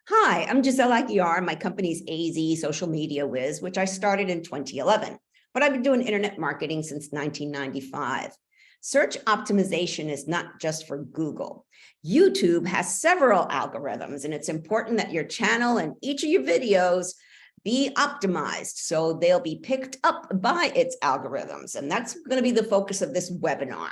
Hi, I'm Giselle Aguiar. My company's AZ Social Media Wiz, which I started in 2011, but I've been doing internet marketing since 1995. Search optimization is not just for Google. YouTube has several algorithms, and it's important that your channel and each of your videos be optimized so they'll be picked up by its algorithms. And that's going to be the focus of this webinar.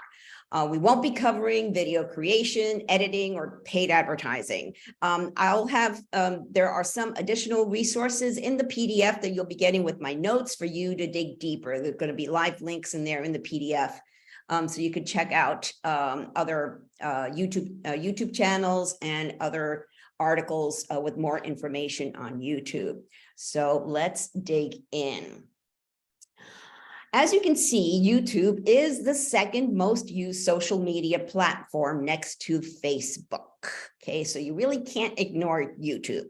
We won't be covering video creation, editing, or paid advertising. There are some additional resources in the PDF that you'll be getting with my notes for you to dig deeper. There's going to be live links in there in the PDF. So you could check out other YouTube channels and other articles with more information on YouTube. So let's dig in. As you can see, YouTube is the second most used social media platform next to Facebook. Okay, so you really can't ignore YouTube.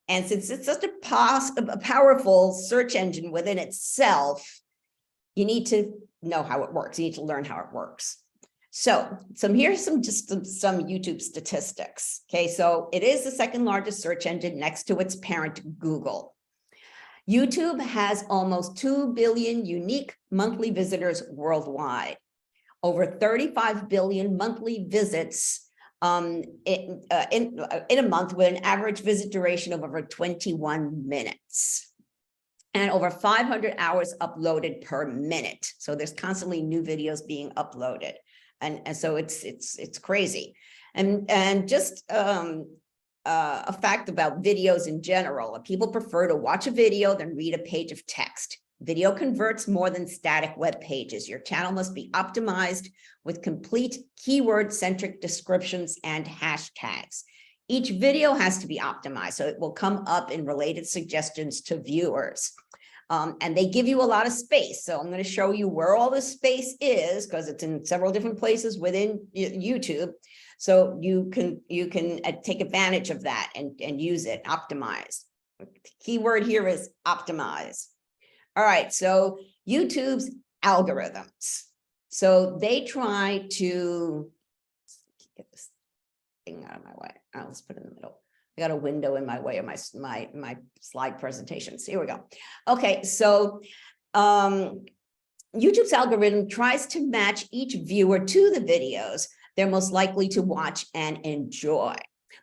And since it's such a powerful search engine within itself, you need to know how it works. You need to learn how it works. So here's some YouTube statistics. Okay, so it is the second largest search engine next to its parent, Google. YouTube has almost 2 billion unique monthly visitors worldwide, over 35 billion monthly visits in a month, with an average visit duration of over 21 minutes. And over 500 hours uploaded per minute. So there's constantly new videos being uploaded. And so it's crazy. And just a fact about videos in general: people prefer to watch a video than read a page of text. Video converts more than static web pages. Your channel must be optimized with complete keyword-centric descriptions and hashtags. Each video has to be optimized, so it will come up in related suggestions to viewers. And they give you a lot of space. So I'm going to show you where all the space is, because it's in several different places within YouTube. So you can take advantage of that and use it, optimize. The keyword here is optimize. All right, so YouTube's algorithms. So they try to get this thing out of my way. Let's put it in the middle. I got a window in my way of my slide presentations. Here we go. Okay, so YouTube's algorithm tries to match each viewer to the videos they're most likely to watch and enjoy.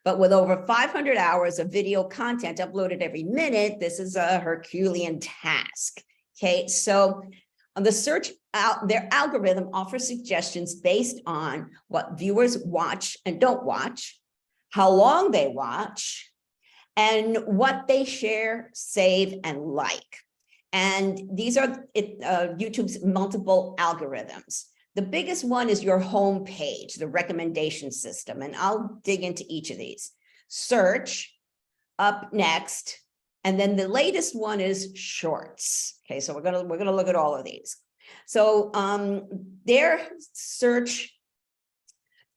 But with over 500 hours of video content uploaded every minute, this is a Herculean task. Okay, so their algorithm offers suggestions based on what viewers watch and don't watch, how long they watch, and what they share, save, and like. And these are YouTube's multiple algorithms. The biggest one is your home page, the recommendation system, and I'll dig into each of these. Search, up next, and then the latest one is Shorts. Okay, so we're gonna look at all of these. So their search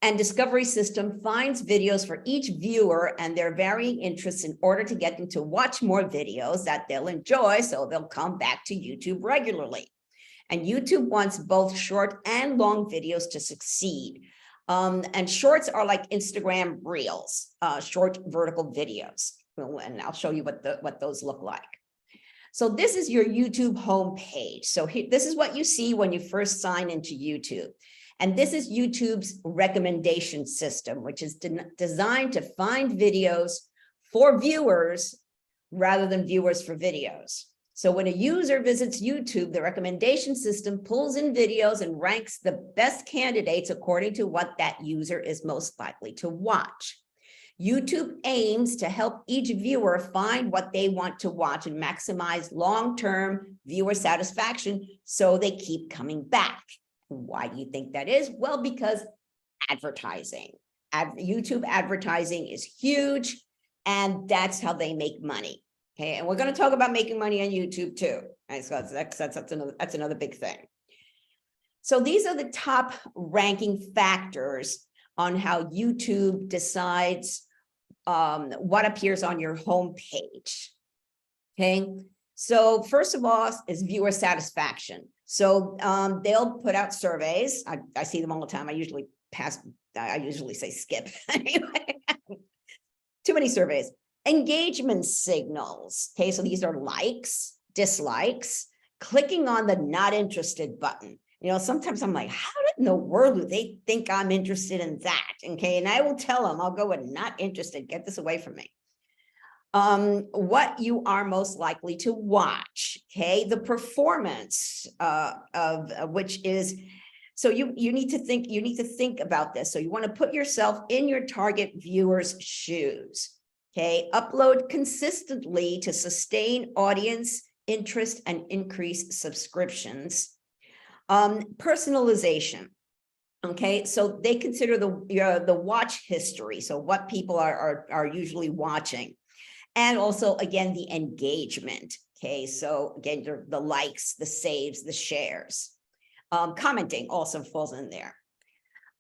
and discovery system finds videos for each viewer and their varying interests in order to get them to watch more videos that they'll enjoy, so they'll come back to YouTube regularly. And YouTube wants both short and long videos to succeed. And shorts are like Instagram Reels, short vertical videos. And I'll show you what those look like. So this is your YouTube homepage. So this is what you see when you first sign into YouTube. And this is YouTube's recommendation system, which is designed to find videos for viewers rather than viewers for videos. So when a user visits YouTube, the recommendation system pulls in videos and ranks the best candidates according to what that user is most likely to watch. YouTube aims to help each viewer find what they want to watch and maximize long-term viewer satisfaction so they keep coming back. Why do you think that is? Well, because advertising. YouTube advertising is huge, and that's how they make money. Okay, and we're going to talk about making money on YouTube too. Right, so that's another big thing. So these are the top ranking factors on how YouTube decides what appears on your home page. Okay, so first of all is viewer satisfaction. So they'll put out surveys. I see them all the time. I usually say skip. Anyway, too many surveys. Engagement signals. Okay, so these are likes, dislikes, clicking on the not interested button. Sometimes I'm like, how in the world do they think I'm interested in that? Okay, and I will tell them, I'll go with not interested, get this away from me. What you are most likely to watch, okay, the performance of which is, so you need to think about this. So you want to put yourself in your target viewer's shoes. Okay, upload consistently to sustain audience interest and increase subscriptions. Personalization. Okay, so they consider the watch history, so what people are usually watching, and also again the engagement. Okay, so again the likes, the saves, the shares. Commenting also falls in there.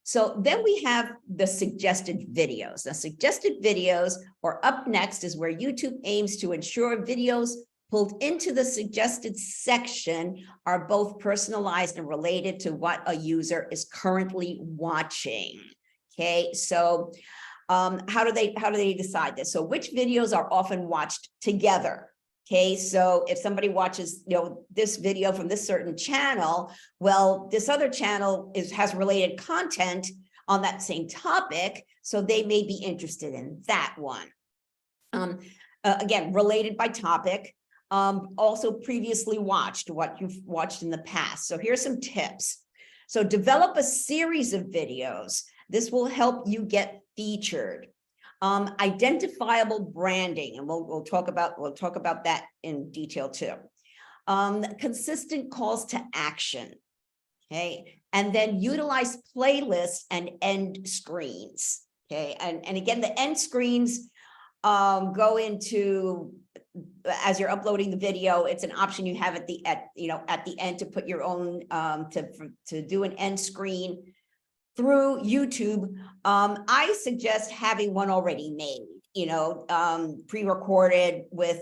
So then we have the suggested videos. The suggested videos, or up next, is where YouTube aims to ensure videos pulled into the suggested section are both personalized and related to what a user is currently watching. Okay, so how do they decide this? So which videos are often watched together? Okay, so if somebody watches, this video from this certain channel, well, this other channel has related content on that same topic, so they may be interested in that one. Again, related by topic, also previously watched, what you've watched in the past. So here's some tips. So develop a series of videos. This will help you get featured. Identifiable branding, and we'll talk about that in detail too. Consistent calls to action, okay, and then utilize playlists and end screens, okay, and again the end screens go into, as you're uploading the video, it's an option you have at the end to put your own to do an end screen through YouTube. I suggest having one already made, pre-recorded with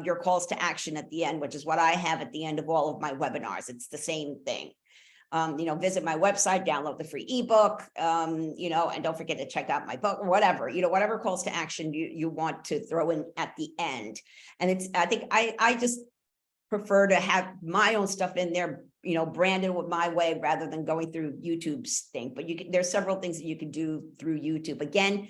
your calls to action at the end, which is what I have at the end of all of my webinars. It's the same thing. Visit my website, download the free ebook, and don't forget to check out my book or whatever, whatever calls to action you want to throw in at the end. And I think I just prefer to have my own stuff in there, branded with my way rather than going through YouTube's thing. But there's several things that you can do through YouTube. Again,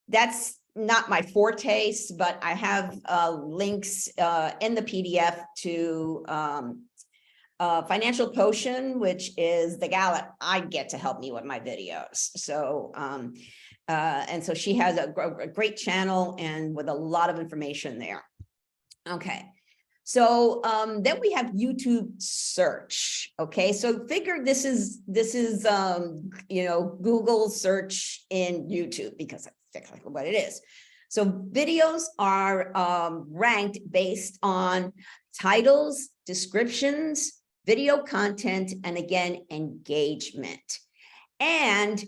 that's not my forte, but I have links in the PDF to Financial Potion, which is the gal that I get to help me with my videos. So, and so she has a great channel and with a lot of information there. Okay. So then we have YouTube search. Okay, so figure this is Google search in YouTube, because that's exactly what it is. So videos are ranked based on titles, descriptions, video content, and again, engagement. And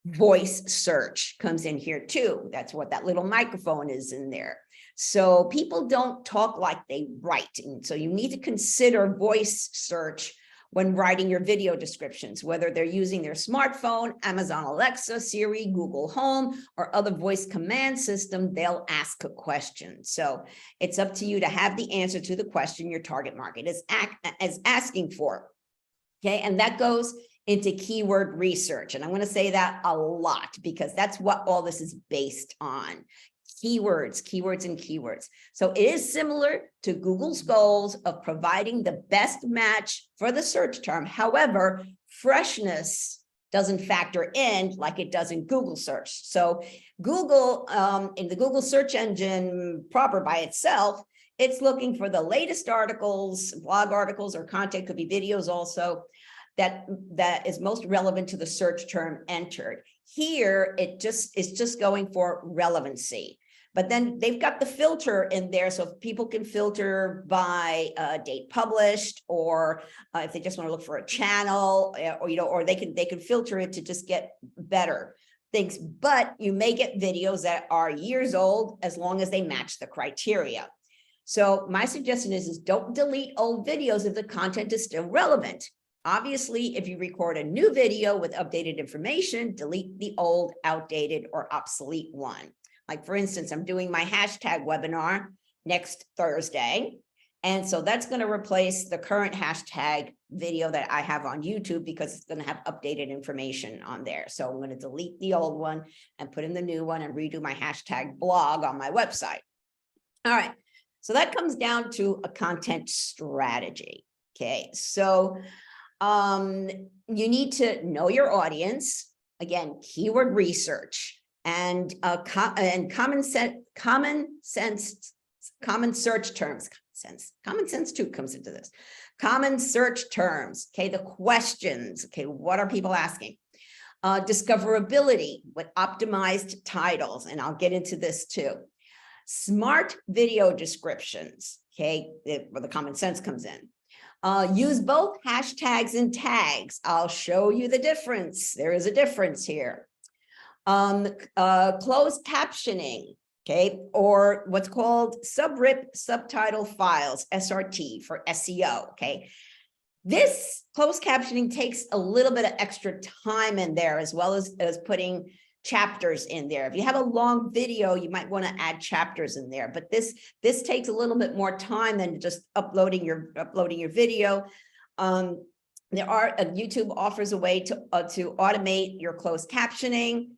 voice search comes in here too. That's what that little microphone is in there. So people don't talk like they write. And so you need to consider voice search when writing your video descriptions, whether they're using their smartphone, Amazon Alexa, Siri, Google Home, or other voice command system, they'll ask a question. So it's up to you to have the answer to the question your target market is asking for. Okay, and that goes into keyword research. And I'm going to say that a lot because that's what all this is based on. Keywords, and keywords. So it is similar to Google's goals of providing the best match for the search term. However, freshness doesn't factor in like it does in Google search. So Google, in the Google search engine proper by itself, it's looking for the latest articles, blog articles, or content, could be videos also, that is most relevant to the search term entered. Here, it's just going for relevancy. But then they've got the filter in there, so people can filter by date published, or if they just want to look for a channel, or they can filter it to just get better things. But you may get videos that are years old as long as they match the criteria. So my suggestion is don't delete old videos if the content is still relevant. Obviously, if you record a new video with updated information, delete the old, outdated, or obsolete one. Like for instance, I'm doing my hashtag webinar next Thursday. And so that's going to replace the current hashtag video that I have on YouTube because it's going to have updated information on there. So I'm going to delete the old one and put in the new one and redo my hashtag blog on my website. All right. So that comes down to a content strategy. Okay. So you need to know your audience. Again, keyword research and common search terms. Common sense too comes into this. Common search terms. Okay, the questions. Okay, what are people asking? Discoverability with optimized titles, and I'll get into this too. Smart video descriptions. Okay, where the common sense comes in. Use both hashtags and tags. I'll show you the difference. There is a difference here. Closed captioning. Okay, or what's called subtitle files, SRT for SEO. Okay, this closed captioning takes a little bit of extra time in there, as well as putting chapters in there. If you have a long video, you might want to add chapters in there, but this takes a little bit more time than just uploading your video. YouTube offers a way to automate your closed captioning.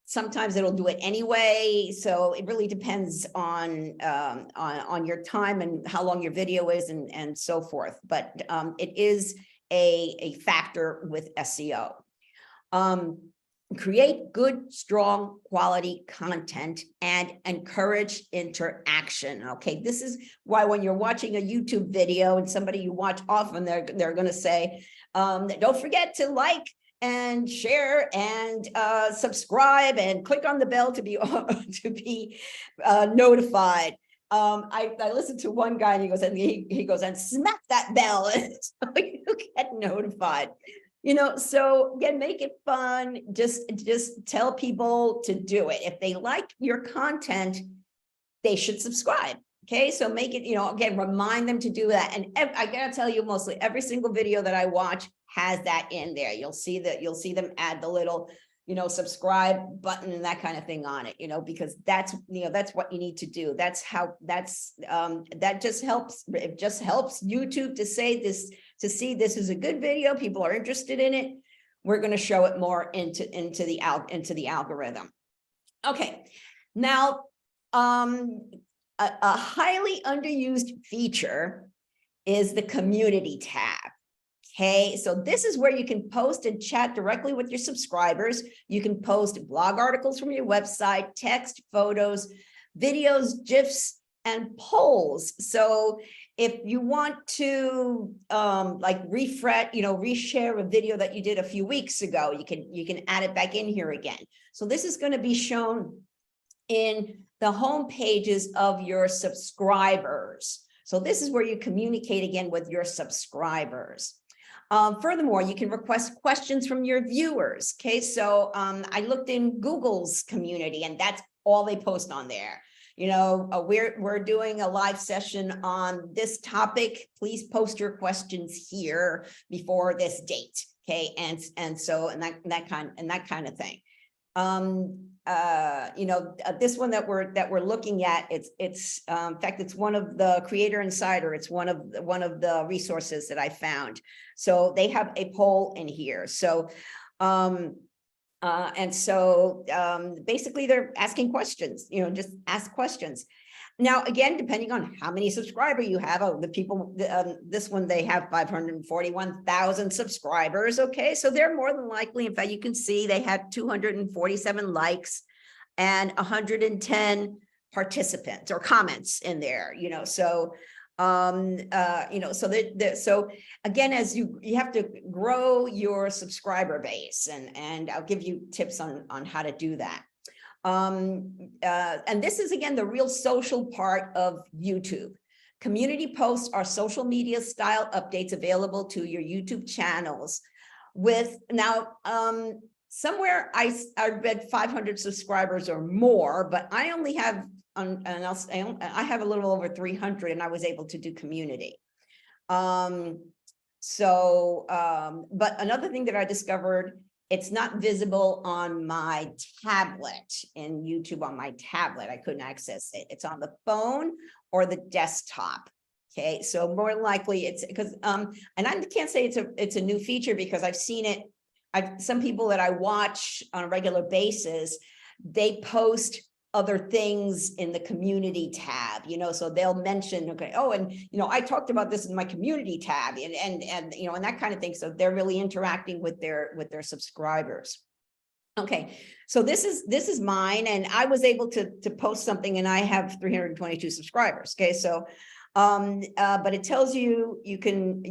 Sometimes it'll do it anyway. So it really depends on your time and how long your video is and so forth. But it is a factor with SEO. Create good, strong, quality content and encourage interaction. Okay, this is why when you're watching a YouTube video and somebody you watch often, they're going to say, don't forget to like and share and subscribe and click on the bell to be notified. I listened to one guy and he goes and smack that bell so you get notified. So again, make it fun. Just tell people to do it. If they like your content, they should subscribe. Okay, so make it, again, remind them to do that. And I gotta tell you, mostly every single video that I watch has that in there. You'll see them add the little, subscribe button and that kind of thing on it, because that's what you need to do. That just helps. It just helps YouTube to say this, to see this is a good video. People are interested in it. We're going to show it more into the algorithm. Okay, now, a highly underused feature is the community tab. Okay, so this is where you can post and chat directly with your subscribers. You can post blog articles from your website, text, photos, videos, GIFs, and polls. So if you want to reshare a video that you did a few weeks ago, you can add it back in here again. So this is going to be shown in the home pages of your subscribers. So this is where you communicate again with your subscribers. Furthermore, you can request questions from your viewers. Okay, so I looked in Google's community and that's all they post on there. We're doing a live session on this topic. Please post your questions here before this date. Okay, and that kind of thing. This one that we're looking at, it's in fact, it's one of the Creator Insider. It's one of the resources that I found. So they have a poll in here. So, basically they're asking questions, just ask questions. Now, again, depending on how many subscribers you have, this one, they have 541,000 subscribers. Okay, so they're more than likely, in fact, you can see they had 247 likes and 110 participants or comments in there, so again, as you have to grow your subscriber base, and I'll give you tips on how to do that. And this is, again, the real social part of YouTube. Community posts are social media style updates available to your YouTube channels. Somewhere I read 500 subscribers or more, but I only have, I have a little over 300, and I was able to do community. But another thing that I discovered it's not visible on my tablet in YouTube on my tablet. I couldn't access it. It's on the phone or the desktop. Okay, so more likely it's because and I can't say it's a new feature because I've seen it. Some people that I watch on a regular basis, they post other things in the community tab, so they'll mention, okay, oh, and I talked about this in my community tab and and that kind of thing. So they're really interacting with their subscribers. Okay, so this is mine, and I was able to post something, and I have 322 subscribers. Okay, so but it tells you you can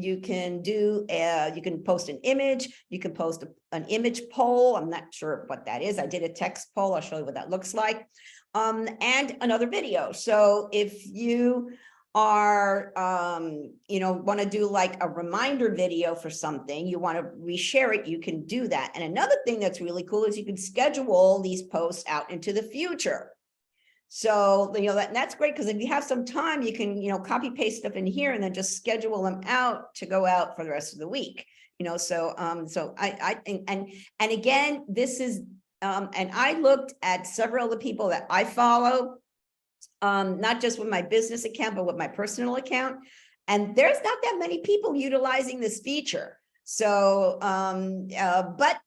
post an image, you can post an image poll. I'm not sure what that is. I did a text poll. I'll show you what that looks like. And another video. So if you are want to do like a reminder video for something, you want to reshare it, you can do that. And another thing that's really cool is you can schedule these posts out into the future. So, that's great, because if you have some time, you can, copy paste stuff in here and then just schedule them out to go out for the rest of the week. So I think, and again, this is, and I looked at several of the people that I follow, not just with my business account, but with my personal account. And there's not that many people utilizing this feature. So, but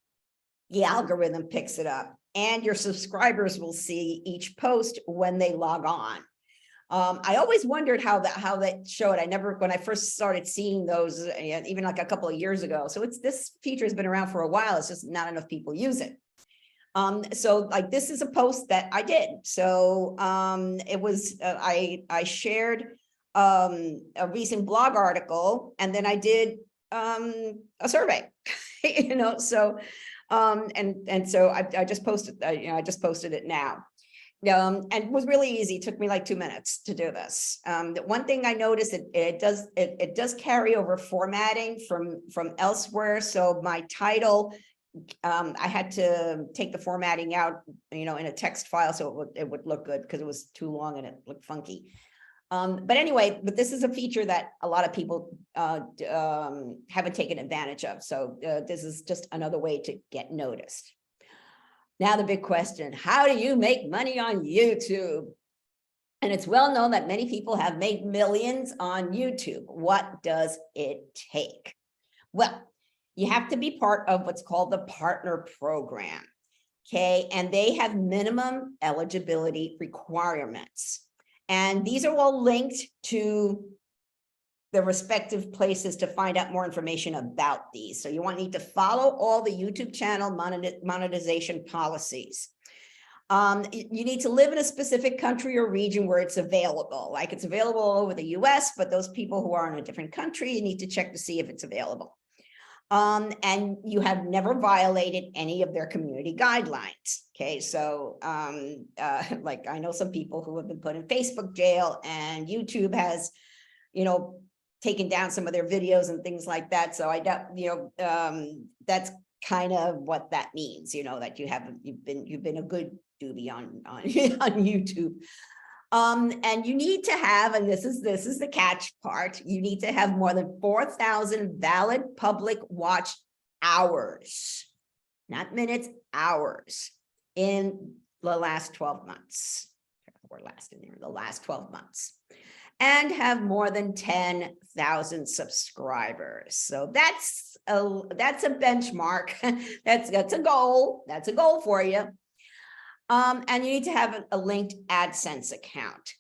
the algorithm picks it up, and your subscribers will see each post when they log on. I always wondered how that showed. When I first started seeing those, even like a couple of years ago. So this feature has been around for a while. It's just not enough people use it. So like this is a post that I did. So it was I shared a recent blog article, and then I did a survey. So and so I just posted I just posted it now. And it was really easy. It took me like 2 minutes to do this. The one thing I noticed, it does carry over formatting from elsewhere. So my title, I had to take the formatting out, in a text file, so it would look good, because it was too long and it looked funky. But anyway, this is a feature that a lot of people haven't taken advantage of. So this is just another way to get noticed. Now, the big question: how do you make money on YouTube? And it's well known that many people have made millions on YouTube. What does it take? Well, you have to be part of what's called the partner program. Okay, and they have minimum eligibility requirements. And these are all linked to the respective places to find out more information about these. So you need to follow all the YouTube channel monetization policies. You need to live in a specific country or region where it's available. Like, it's available all over the US, but those people who are in a different country, you need to check to see if it's available. And you have never violated any of their community guidelines. Okay, so like, I know some people who have been put in Facebook jail, and YouTube has, taken down some of their videos and things like that. So I don't, that's kind of what that means, that you've been a good doobie on YouTube. And you need to have, and this is the catch part, you need to have more than 4,000 valid public watch hours, not minutes, hours, in the last 12 months, or last in there, the last 12 months, and have more than 10,000 subscribers. So that's a benchmark. That's a goal. That's a goal for you. And you need to have a linked AdSense account.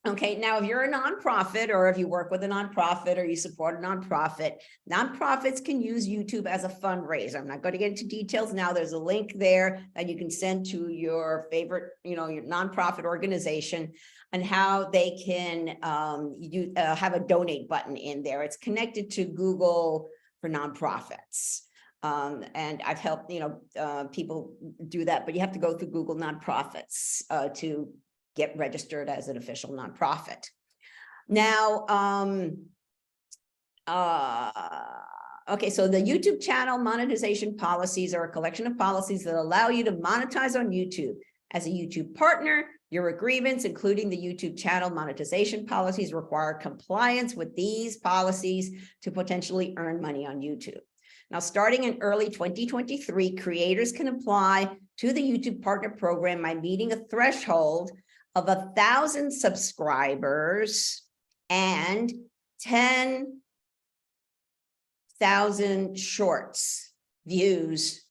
Okay, now if you're a nonprofit, or if you work with a nonprofit, or you support a nonprofit, nonprofits can use YouTube as a fundraiser. I'm not going to get into details now. There's a link there that you can send to your favorite, your nonprofit organization, and how they can have a donate button in there. It's connected to Google for nonprofits. And I've helped, people do that, but you have to go through Google Nonprofits to get registered as an official nonprofit. Now, okay, so the YouTube channel monetization policies are a collection of policies that allow you to monetize on YouTube. As a YouTube partner, your agreements, including the YouTube channel monetization policies, require compliance with these policies to potentially earn money on YouTube. Now, starting in early 2023, creators can apply to the YouTube Partner Program by meeting a threshold of 1,000 subscribers and 10,000 shorts views.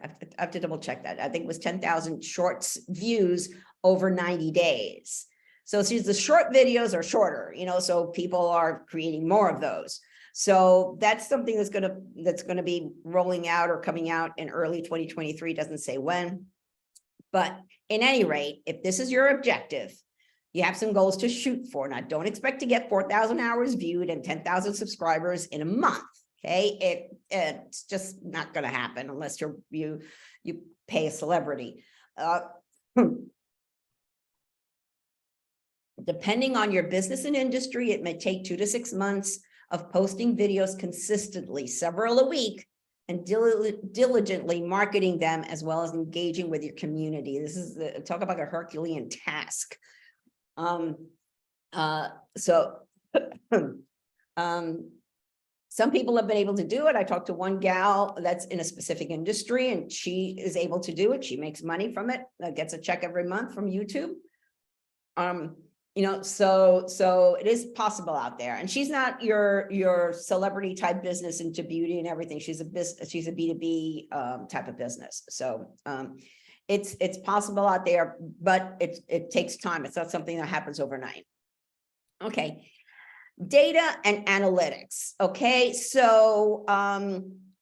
I have to double check that. I think it was 10,000 shorts views over 90 days. So since the short videos are shorter, so people are creating more of those. So that's something that's gonna be rolling out or coming out in early 2023, doesn't say when. But in any rate, if this is your objective, you have some goals to shoot for. Now, don't expect to get 4,000 hours viewed and 10,000 subscribers in a month. Okay, it's just not going to happen unless you pay a celebrity. Depending on your business and industry, it may take 2 to 6 months of posting videos consistently, several a week, and diligently marketing them, as well as engaging with your community. This is talk about a Herculean task. Some people have been able to do it. I talked to one gal that's in a specific industry, and she is able to do it. She makes money from it, gets a check every month from YouTube. So it is possible out there. And she's not your celebrity type business into beauty and everything. She's a B2B type of business. So it's possible out there, but it takes time. It's not something that happens overnight. Okay. Data and analytics. Okay, so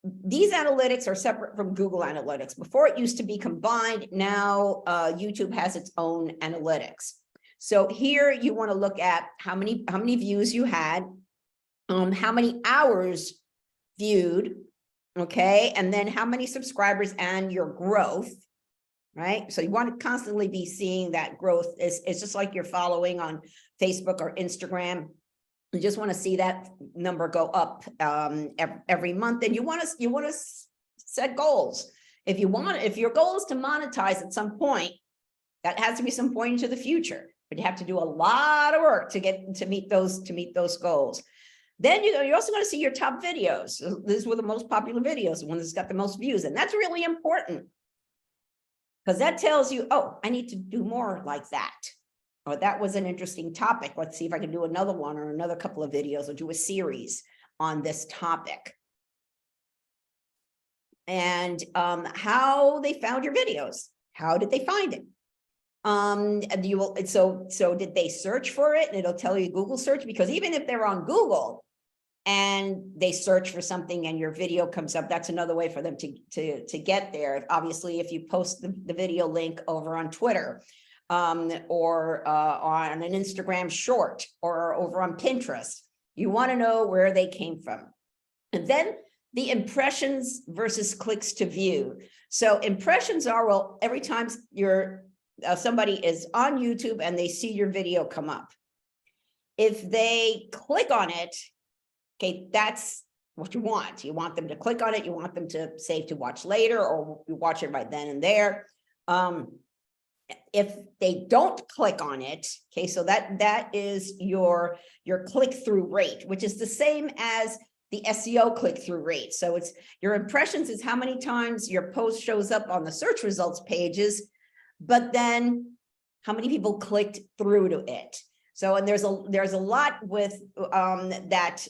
these analytics are separate from Google Analytics. Before, it used to be combined. Now YouTube has its own analytics. So here you want to look at how many views you had, how many hours viewed, okay, and then how many subscribers and your growth, right? So you want to constantly be seeing that growth. It's just like you're following on Facebook or Instagram. You just want to see that number go up every month, and you want to set goals. If your goal is to monetize at some point, that has to be some point into the future. But you have to do a lot of work to meet those goals. Then you're also going to see your top videos. These were the most popular videos, the ones that's got the most views, and that's really important because that tells you, oh, I need to do more like that. Oh, that was an interesting topic. Let's see if I can do another one or another couple of videos or do a series on this topic. And how they found your videos. How did they find it? And you will, so did they search for it? And it'll tell you Google search, because even if they're on Google and they search for something and your video comes up, that's another way for them to get there. Obviously, if you post the video link over on Twitter, or on an Instagram short, or over on Pinterest, you want to know where they came from. And then the impressions versus clicks to view. So impressions are, well, every time somebody is on YouTube and they see your video come up, if they click on it, okay, that's what you want. You want them to click on it. You want them to save to watch later, or you watch it right then and there. If they don't click on it, okay, so that is your click-through rate, which is the same as the SEO click-through rate. So it's your impressions is how many times your post shows up on the search results pages, but then how many people clicked through to it. So, and there's a lot with that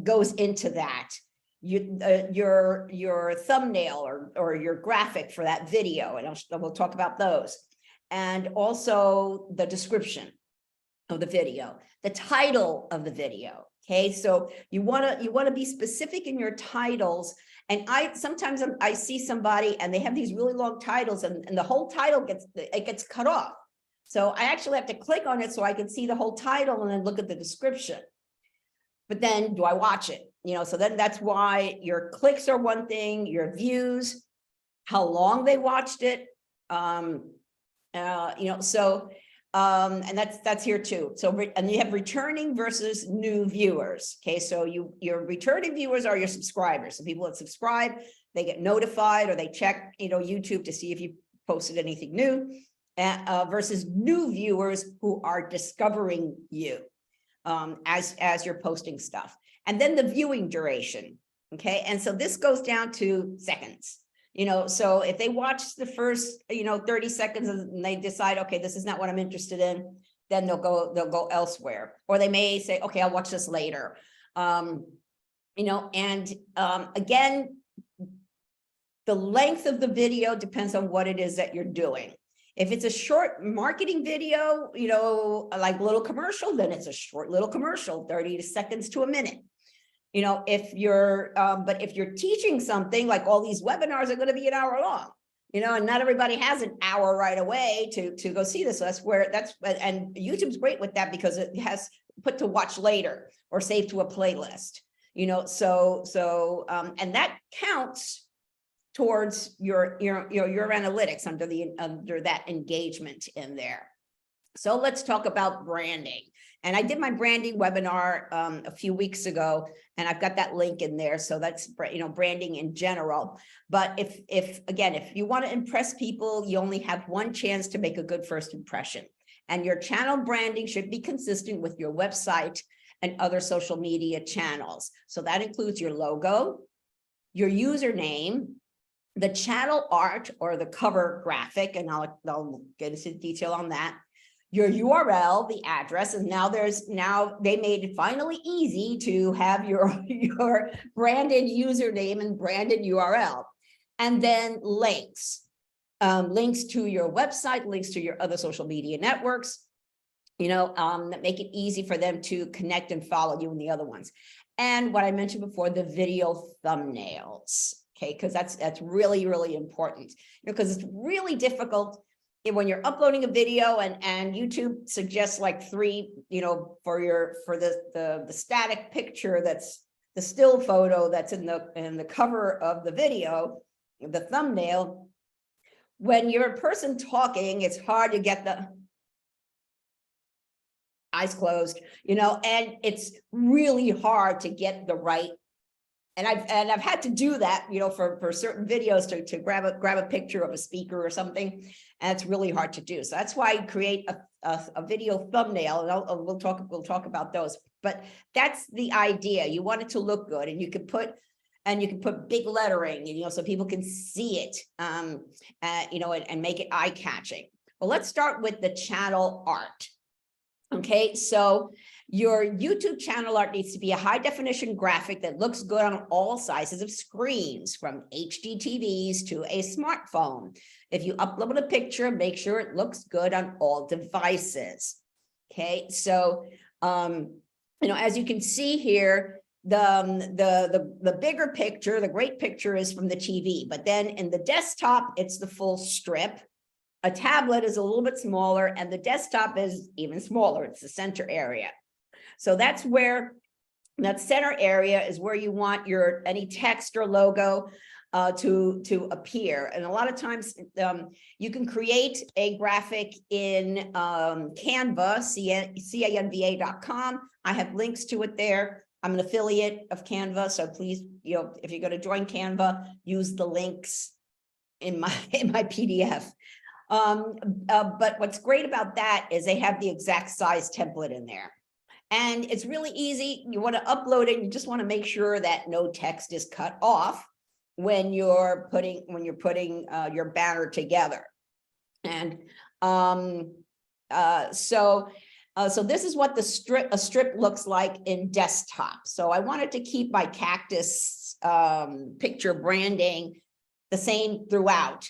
goes into that. Your thumbnail or your graphic for that video, and we'll talk about those. And also the description of the video, the title of the video. Okay, so you want to be specific in your titles. And sometimes I see somebody and they have these really long titles, and the whole title gets cut off. So I actually have to click on it so I can see the whole title and then look at the description. But then do I watch it? So then that's why your clicks are one thing, your views, how long they watched it. And that's here too. So, and you have returning versus new viewers. Okay, so your returning viewers are your subscribers. So people that subscribe, they get notified, or they check, YouTube to see if you posted anything new, versus new viewers who are discovering you as you're posting stuff. And then the viewing duration. Okay, and so this goes down to seconds. So if they watch the first, 30 seconds and they decide, okay, this is not what I'm interested in, then they'll go elsewhere. Or they may say, okay, I'll watch this later. Again, the length of the video depends on what it is that you're doing. If it's a short marketing video, like little commercial, then it's a short little commercial, 30 seconds to a minute. If you're teaching something, like all these webinars are going to be an hour long, and not everybody has an hour right away to go see this. So and YouTube's great with that because it has put to watch later or save to a playlist, and that counts towards your analytics under that engagement in there. So let's talk about branding. And I did my branding webinar a few weeks ago, and I've got that link in there. So that's, branding in general. But if you want to impress people, you only have one chance to make a good first impression. And your channel branding should be consistent with your website and other social media channels. So that includes your logo, your username, the channel art or the cover graphic, and I'll get into detail on that. Your URL, the address, and now they made it finally easy to have your branded username and branded URL. And then links, links to your website, links to your other social media networks, that make it easy for them to connect and follow you and the other ones. And what I mentioned before, the video thumbnails, okay, because that's really, really important, because it's really difficult when you're uploading a video and YouTube suggests like 3, for the static picture, that's the still photo that's in the cover of the video, the thumbnail. When you're a person talking, it's hard to get the eyes closed, and it's really hard to get the right. And I've had to do that, for certain videos to grab a picture of a speaker or something, and it's really hard to do. So that's why I create a video thumbnail, and we'll talk about those. But that's the idea. You want it to look good, and you can put big lettering, so people can see it, and make it eye catching. Well, let's start with the channel art. Okay, so your YouTube channel art needs to be a high definition graphic that looks good on all sizes of screens, from HD TVs to a smartphone. If you upload a picture, make sure it looks good on all devices. Okay, so as you can see here, the bigger picture, the great picture is from the TV, but then in the desktop, it's the full strip. A tablet is a little bit smaller, and the desktop is even smaller. It's the center area. So that's where that center area is where you want any text or logo to appear. And a lot of times you can create a graphic in Canva, canva.com. I have links to it there. I'm an affiliate of Canva, so please, if you're going to join Canva, use the links in my PDF. But what's great about that is they have the exact size template in there. And it's really easy. You want to upload it. You just want to make sure that no text is cut off when you're putting your banner together. And so this is what a strip looks like in desktop. So I wanted to keep my cactus picture branding the same throughout.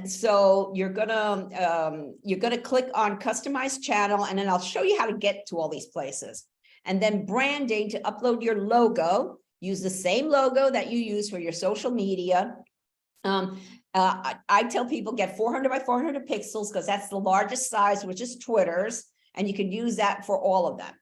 So you're gonna click on customize channel, and then I'll show you how to get to all these places. And then branding, to upload your logo, use the same logo that you use for your social media. I tell people get 400 by 400 pixels because that's the largest size, which is Twitter's, and you can use that for all of them.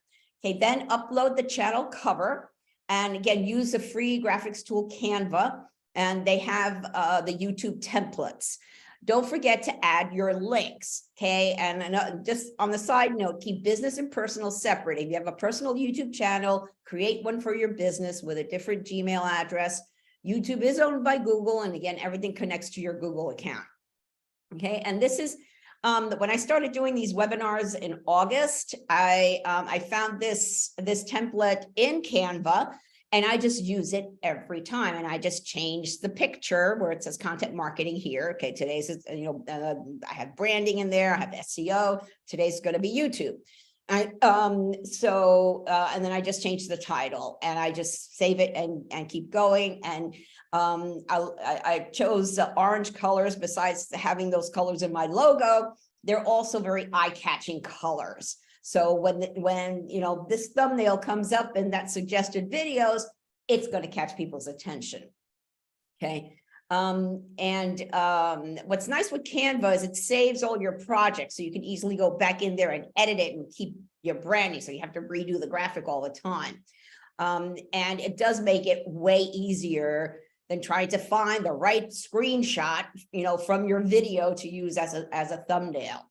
Okay, then upload the channel cover, and again, use the free graphics tool Canva. And they have the YouTube templates. Don't forget to add your links, okay? And just on the side note, keep business and personal separate. If you have a personal YouTube channel, create one for your business with a different Gmail address. YouTube is owned by Google, and again, everything connects to your Google account, okay? And this is, when I started doing these webinars in August, I found this template in Canva. And I just use it every time. And I just change the picture where it says content marketing here. Okay, today's, I have branding in there, I have SEO. Today's going to be YouTube. And then I just change the title and I just save it and keep going. And I chose orange colors. Besides having those colors in my logo, they're also very eye-catching colors. So when this thumbnail comes up in that suggested videos, it's going to catch people's attention. Okay. What's nice with Canva is it saves all your projects, so you can easily go back in there and edit it and keep your branding, so you have to redo the graphic all the time. And it does make it way easier than trying to find the right screenshot, from your video to use as a thumbnail.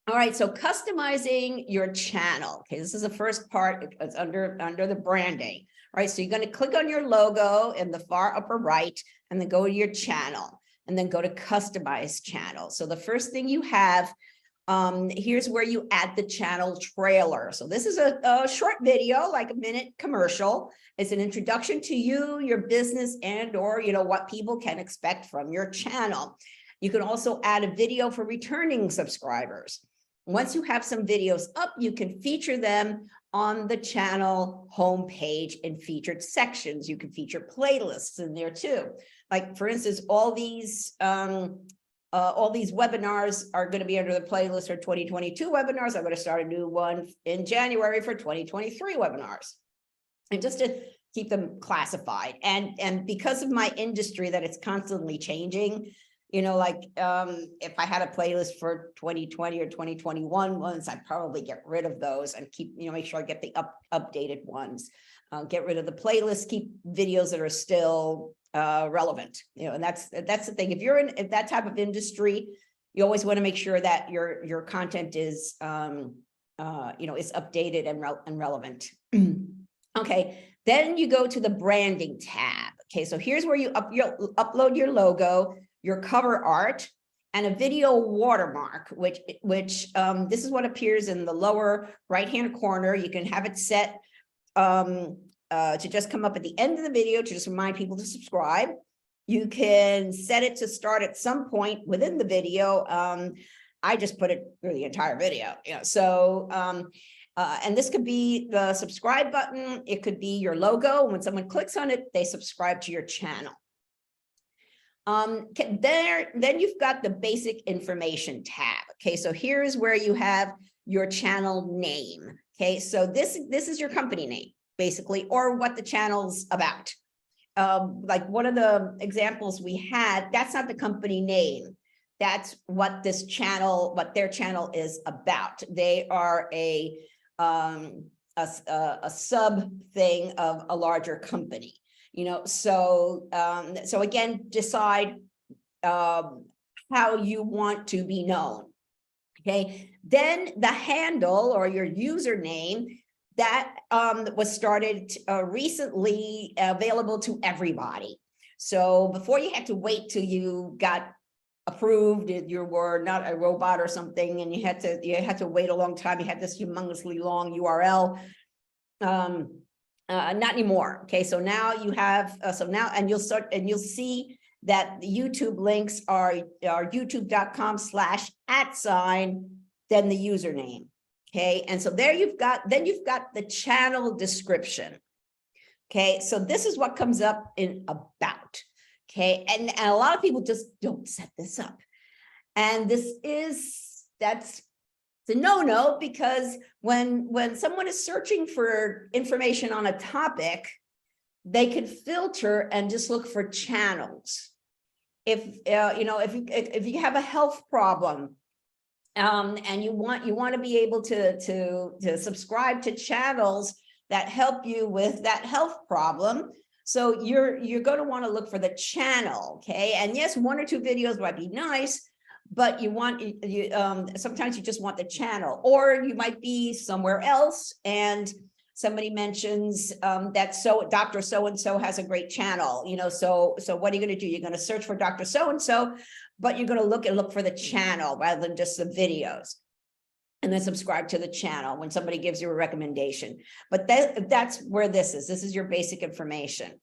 All right, so customizing your channel. Okay, this is the first part. It's under the branding. All right, so you're going to click on your logo in the far upper right, and then go to your channel, and then go to customize channel. So the first thing you have, here's where you add the channel trailer. So this is a short video, like a minute commercial. It's an introduction to you, your business, and or what people can expect from your channel. You can also add a video for returning subscribers. Once you have some videos up, you can feature them on the channel homepage in featured sections. You can feature playlists in there too. Like for instance, all these webinars are going to be under the playlist for 2022 webinars. I'm going to start a new one in January for 2023 webinars. And just to keep them classified. And because of my industry that it's constantly changing, if I had a playlist for 2020 or 2021 ones, I'd probably get rid of those and keep, make sure I get the updated ones. Get rid of the playlist, keep videos that are still relevant. And that's the thing. If you're in that type of industry, you always want to make sure that your content is, is updated and relevant. Okay, then you go to the branding tab. Okay, so here's where you upload your logo, your cover art, and a video watermark, which this is what appears in the lower right-hand corner. You can have it set to just come up at the end of the video to just remind people to subscribe. You can set it to start at some point within the video. I just put it through the entire video. And this could be the subscribe button. It could be your logo. When someone clicks on it, they subscribe to your channel. Then you've got the basic information tab. Okay, so here's where you have your channel name. Okay, so this is your company name, basically, or what the channel's about. Like one of the examples we had, that's not the company name. That's what their channel is about. They are a sub thing of a larger company. So again, decide how you want to be known. Okay, then the handle or your username that was started recently, available to everybody. So before you had to wait till you got approved, you were not a robot or something, and you had to wait a long time. You had this humongously long URL. Not anymore. Okay, so now you have and you'll see that the YouTube links are youtube.com/@, then the username. Okay, and so then you've got the channel description. Okay, so this is what comes up in about. Okay, and a lot of people just don't set this up, and that's a no-no, because when someone is searching for information on a topic, they can filter and just look for channels. If you have a health problem, and you want to be able to subscribe to channels that help you with that health problem, so you're going to want to look for the channel. Okay, and yes, 1 or 2 videos might be nice, but sometimes you just want the channel, or you might be somewhere else and somebody mentions that Dr. So-and-so has a great channel, so what are you going to do? You're going to search for Dr. So-and-so, but you're going to look for the channel rather than just the videos. and then subscribe to the channel when somebody gives you a recommendation. But that's where this is. This is your basic information.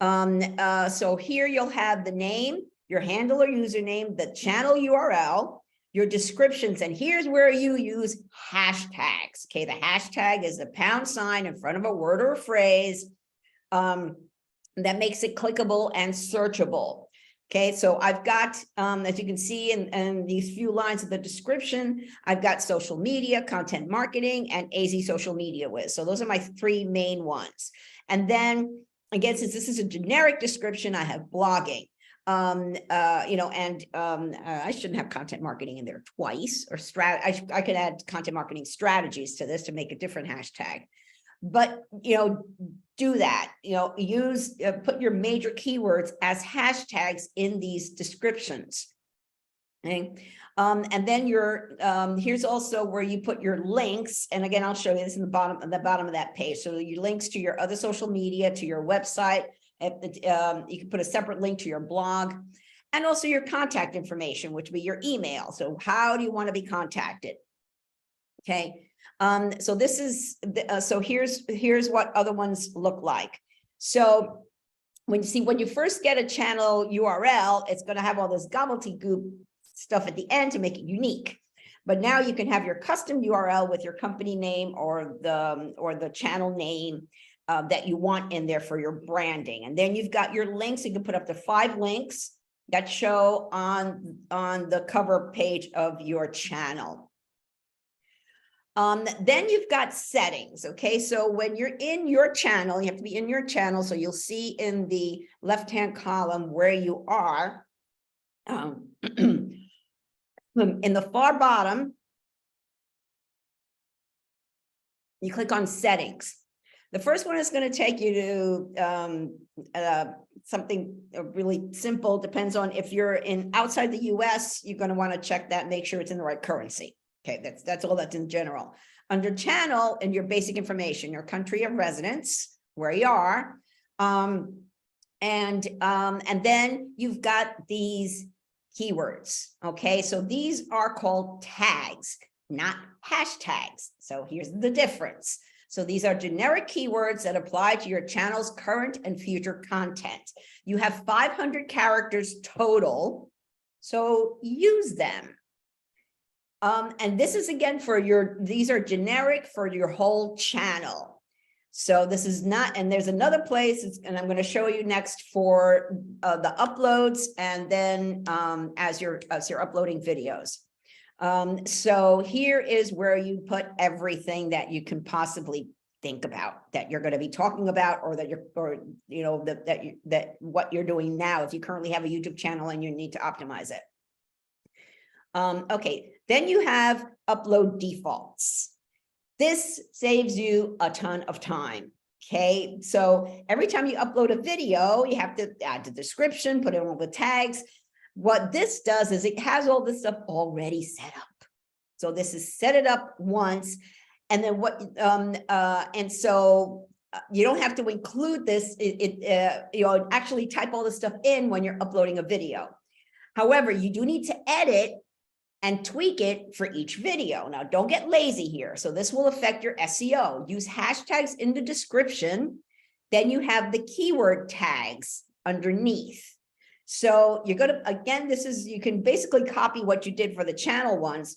So here you'll have the name, your handle or username, the channel URL, your descriptions, and here's where you use hashtags. Okay, the hashtag is the # in front of a word or a phrase that makes it clickable and searchable. Okay, so I've got, as you can see in these few lines of the description, I've got social media, content marketing, and AZ Social Media Wiz. So those are my 3 main ones. And then again, since this is a generic description, I have blogging. I shouldn't have content marketing in there twice, or I could add content marketing strategies to this to make a different hashtag. But, do that, use, put your major keywords as hashtags in these descriptions. Okay. And then here's also where you put your links. And again, I'll show you this in the bottom of that page. So your links to your other social media, to your website. You can put a separate link to your blog, and also your contact information, which would be your email. So how do you want to be contacted? Okay. So this is, so here's what other ones look like. So when you first get a channel URL, it's going to have all this gobbledygook stuff at the end to make it unique. But now you can have your custom URL with your company name or the channel name that you want in there for your branding. And then you've got your links. You can put up to 5 links that show on the cover page of your channel. Then you've got settings. Okay, so when you're in your channel, you have to be in your channel. So you'll see in the left-hand column where you are. In the far bottom, you click on settings. The first one is going to take you to something really simple. Depends on if you're outside the US, you're going to want to check that, make sure it's in the right currency. Okay, that's all that's in general. Under channel and your basic information, your country of residence, where you are, and then you've got these keywords. Okay, so these are called tags, not hashtags. So here's the difference. So these are generic keywords that apply to your channel's current and future content. You have 500 characters total, so use them. And this is again these are generic for your whole channel. So this is not, and there's another place, and I'm going to show you next for the uploads, and then as you're uploading videos. So here is where you put everything that you can possibly think about that you're going to be talking about, or that that what you're doing now if you currently have a YouTube channel and you need to optimize it. Okay, then you have upload defaults. This saves you a ton of time. Okay, so every time you upload a video, you have to add the description, put in all the tags. What this does is it has all this stuff already set up. So this is set it up once, and then and so you don't have to include this. Actually type all this stuff in when you're uploading a video. However, you do need to edit and tweak it for each video. Now, don't get lazy here. So this will affect your SEO. Use hashtags in the description. Then you have the keyword tags underneath. So you're going to, again, you can basically copy what you did for the channel ones,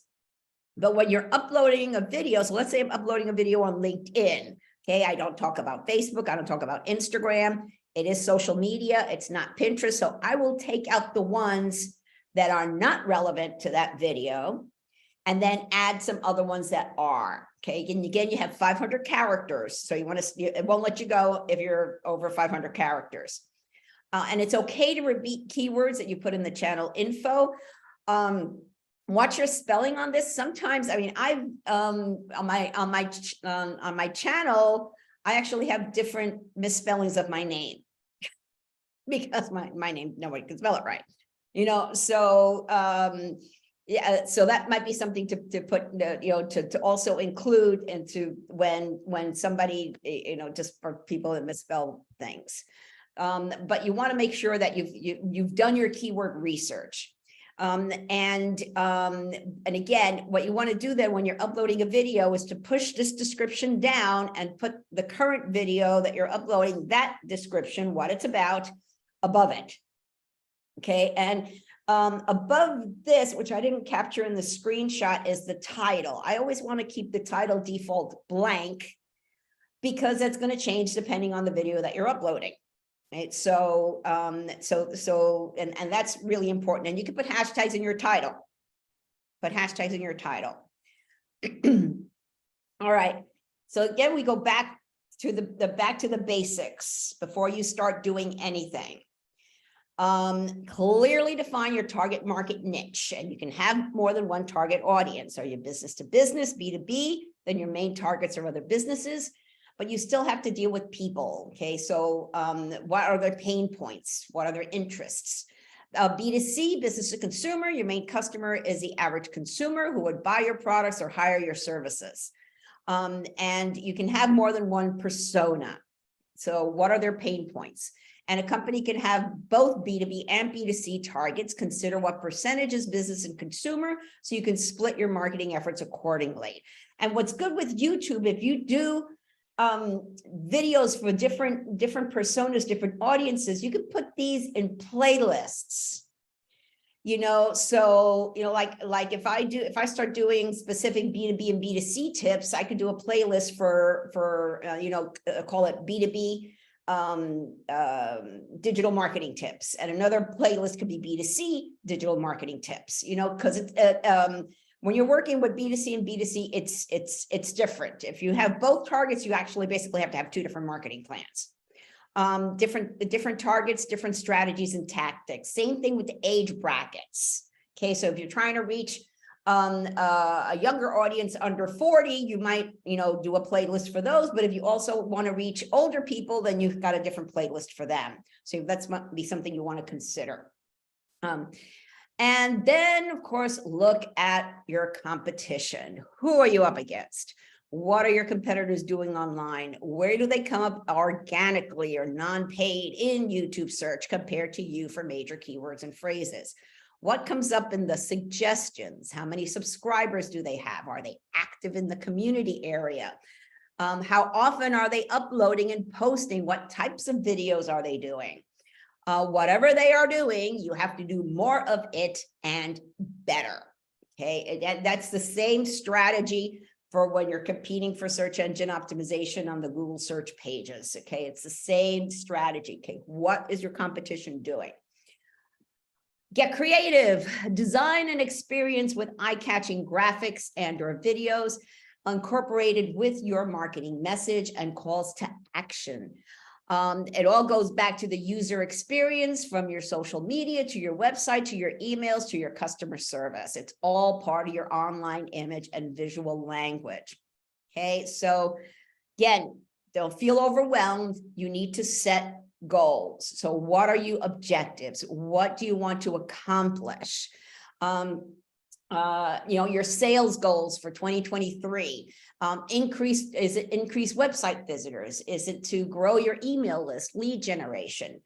but when you're uploading a video, so let's say I'm uploading a video on LinkedIn. Okay, I don't talk about Facebook. I don't talk about Instagram. It is social media. It's not Pinterest. So I will take out the ones that are not relevant to that video, and then add some other ones that are. Okay, and again, you have 500 characters, so it won't let you go if you're over 500 characters. And it's okay to repeat keywords that you put in the channel info. Watch your spelling on this. Sometimes, I mean, on my channel, I actually have different misspellings of my name because my name, nobody can spell it right. So yeah, so that might be something to put, to also include into when somebody, just for people that misspell things. But you want to make sure that you've done your keyword research. And again, what you want to do then when you're uploading a video is to push this description down and put the current video that you're uploading, that description, what it's about, above it. Okay, and above this, which I didn't capture in the screenshot, is the title. I always want to keep the title default blank because that's going to change depending on the video that you're uploading. Right, so and that's really important. And you can put hashtags in your title. Put hashtags in your title. All right. So again, we go back to the basics before you start doing anything. Clearly define your target market niche, and you can have more than one target audience. Are you business to business, B2B? Then your main targets are other businesses. But you still have to deal with people, okay? So what are their pain points? What are their interests? B2C, business to consumer, your main customer is the average consumer who would buy your products or hire your services. And you can have more than one persona. So what are their pain points? And a company can have both B2B and B2C targets. Consider what percentage is business and consumer, so you can split your marketing efforts accordingly. And what's good with YouTube, if you do videos for different personas, different audiences, you can put these in playlists, so like if I start doing specific B2B and B2C tips, I could do a playlist for call it B2B digital marketing tips, and another playlist could be B2C digital marketing tips, because it's when you're working with B2C and B2C, it's different. If you have both targets, you actually basically have to have two different marketing plans. Different targets, different strategies and tactics. Same thing with the age brackets. Okay, so if you're trying to reach a younger audience under 40, you might, do a playlist for those. But if you also want to reach older people, then you've got a different playlist for them. So that's might be something you want to consider. And then, of course, look at your competition. Who are you up against? What are your competitors doing online? Where do they come up organically or non-paid in YouTube search compared to you for major keywords and phrases? What comes up in the suggestions? How many subscribers do they have? Are they active in the community area? How often are they uploading and posting? What types of videos are they doing? Whatever they are doing, you have to do more of it and better. Okay, that's the same strategy for when you're competing for search engine optimization on the Google search pages. Okay, it's the same strategy. Okay, what is your competition doing? Get creative. Design an experience with eye-catching graphics and/or videos incorporated with your marketing message and calls to action. It all goes back to the user experience, from your social media to your website, to your emails, to your customer service. It's all part of your online image and visual language. Okay, so again, don't feel overwhelmed. You need to set goals. So what are your objectives? What do you want to accomplish? Your sales goals for 2023. Is it increase website visitors? Is it to grow your email list, lead generation?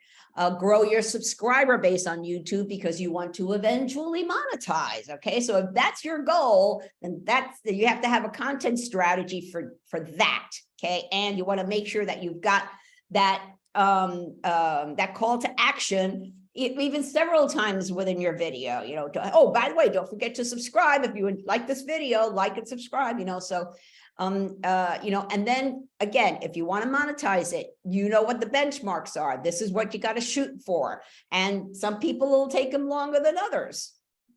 Grow your subscriber base on YouTube because you want to eventually monetize. Okay, so if that's your goal, then you have to have a content strategy for that. Okay, and you want to make sure that you've got that that call to action even several times within your video. Oh, by the way, don't forget to subscribe if you would like this video, like and subscribe. And then again, if you want to monetize it, what the benchmarks are. This is what you got to shoot for. And some people will take them longer than others.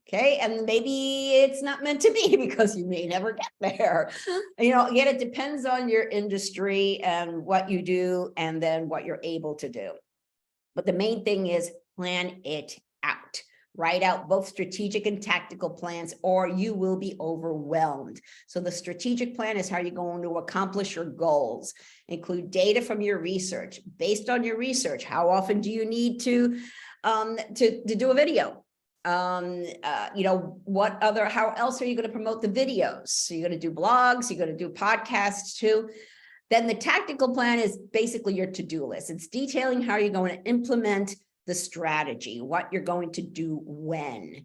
Okay, and maybe it's not meant to be because you may never get there. Again, it depends on your industry and what you do and then what you're able to do. But the main thing is plan it out. Write out both strategic and tactical plans, or you will be overwhelmed. So the strategic plan is how you're going to accomplish your goals. Include data from your research. Based on your research, how often do you need to do a video? How else are you going to promote the videos? So you're going to do blogs, you're going to do podcasts too. Then the tactical plan is basically your to-do list. It's detailing how you're going to implement the strategy, what you're going to do when.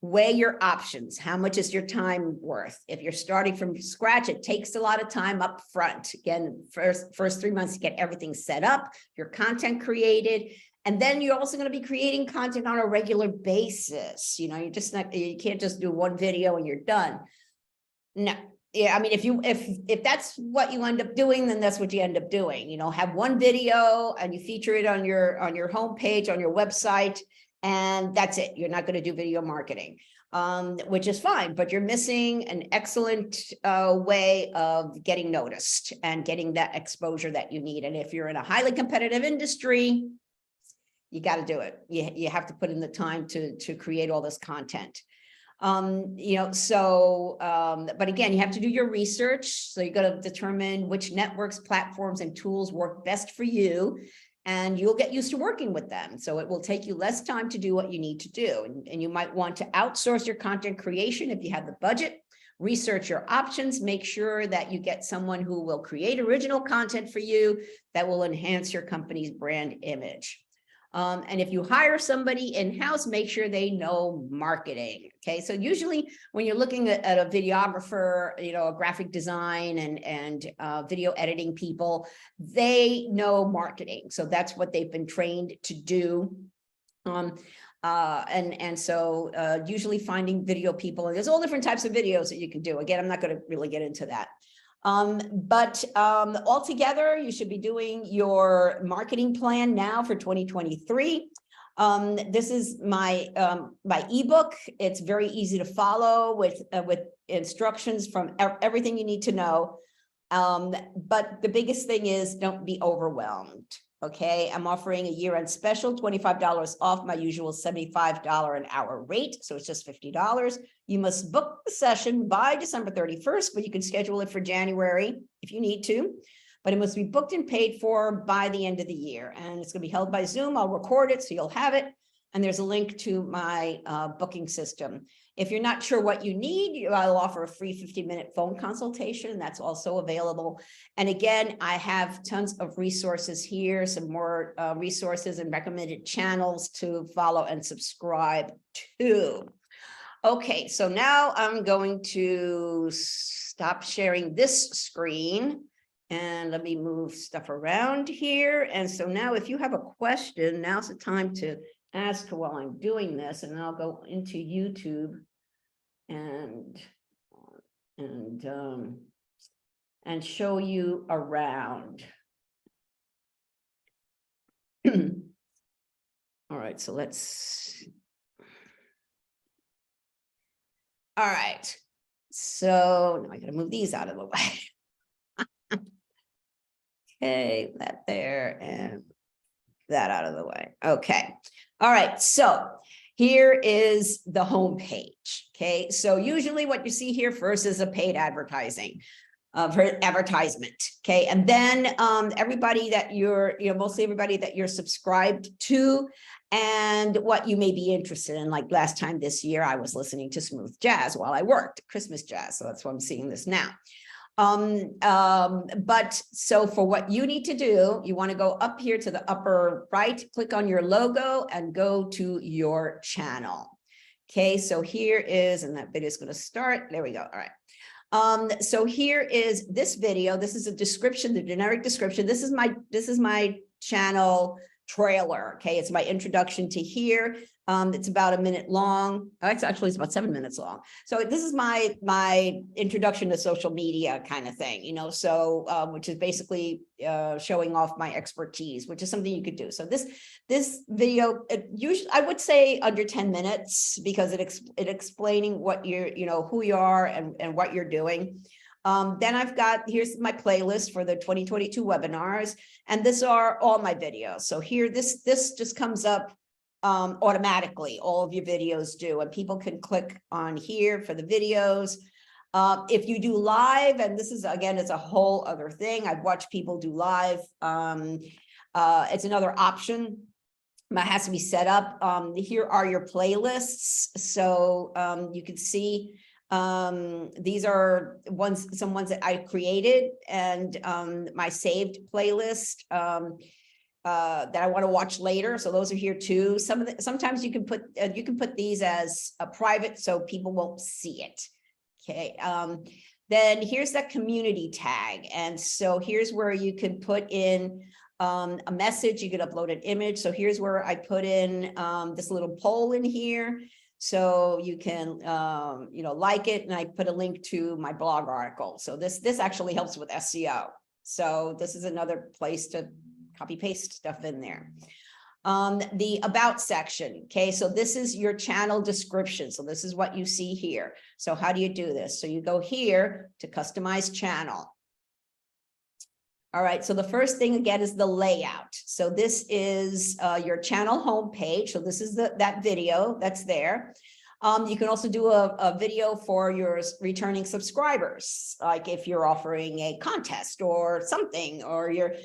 weigh your options. How much is your time worth? If you're starting from scratch, it takes a lot of time up front. Again, first 3 months to get everything set up, your content created. And then you're also going to be creating content on a regular basis. You know, you're just not, you can't just do one video and you're done. No. Yeah, I mean, if that's what you end up doing, then that's what you end up doing. You know, have one video and you feature it on your homepage, on your website, and that's it. You're not going to do video marketing, which is fine, but you're missing an excellent way of getting noticed and getting that exposure that you need. And if you're in a highly competitive industry, you got to do it. You have to put in the time to create all this content. You know, so, but again, you have to do your research. So you got to determine which networks, platforms, and tools work best for you, and you'll get used to working with them. So it will take you less time to do what you need to do. And you might want to outsource your content creation if you have the budget. Research your options, make sure that you get someone who will create original content for you that will enhance your company's brand image. And if you hire somebody in-house, make sure they know marketing. Okay, so usually when you're looking at a videographer, you know, a graphic design and video editing people, they know marketing. So that's what they've been trained to do. So usually finding video people, and there's all different types of videos that you can do. Again, I'm not going to really get into that. Altogether, you should be doing your marketing plan now for 2023. This is my my ebook. It's very easy to follow with instructions from everything you need to know. But the biggest thing is don't be overwhelmed. Okay, I'm offering a year-end special, $25 off my usual $75 an hour rate. So it's just $50. You must book the session by December 31st, but you can schedule it for January if you need to. But it must be booked and paid for by the end of the year. And it's going to be held by Zoom. I'll record it so you'll have it. And there's a link to my booking system. If you're not sure what you need, I'll offer a free 50-minute phone consultation. That's also available. And again, I have tons of resources here, some more resources and recommended channels to follow and subscribe to. Okay, so now I'm going to stop sharing this screen. And let me move stuff around here. And so now if you have a question, now's the time to ask while I'm doing this, and I'll go into YouTube and show you around. All right, so let's. All right, so now I gotta move these out of the way. Okay, that there and that out of the way. Okay. All right. So here is the home page. Okay. So usually what you see here first is a paid advertisement. Okay. And then everybody that you're, mostly everybody that you're subscribed to and what you may be interested in. Like last time this year, I was listening to smooth jazz while I worked, Christmas jazz. So that's why I'm seeing this now. But so for what you need to do, you want to go up here to the upper right, click on your logo and go to your channel. Okay, so here is, and that video is going to start. There we go. All right. So here is this video. This is a description, the generic description. This is my channel trailer. Okay, it's my introduction to here. It's about a minute long. It's about 7 minutes long. So this is my introduction to social media kind of thing, so which is basically showing off my expertise, which is something you could do. So this video, usually I would say under 10 minutes because it explaining what you're, who you are and what you're doing. Then here's my playlist for the 2022 webinars, and these are all my videos. So here, this just comes up automatically. All of your videos do, and people can click on here for the videos. If you do live, and this is, again, it's a whole other thing. I've watched people do live. It's another option. It has to be set up. Here are your playlists. So you can see these are some ones that I created, and my saved playlist. that I want to watch later. So those are here too. Sometimes you can put these as a private so people won't see it. Okay. Then here's that community tag. And so here's where you can put in a message. You could upload an image. So here's where I put in this little poll in here. So you can, like it, and I put a link to my blog article. So this actually helps with SEO. So this is another place to copy paste stuff in there. The about section. Okay, so this is your channel description. So this is what you see here. So how do you do this? So you go here to customize channel. All right, so the first thing again is the layout. So this is your channel homepage. So this is that video that's there. You can also do a video for your returning subscribers, like if you're offering a contest or something, or you're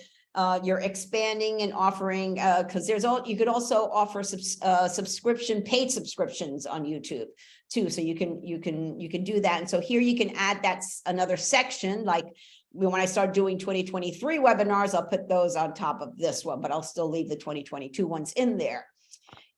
expanding and offering, because you could also offer paid subscriptions on YouTube too. So you can do that. And so here you can add that's another section, like when I start doing 2023 webinars, I'll put those on top of this one, but I'll still leave the 2022 ones in there.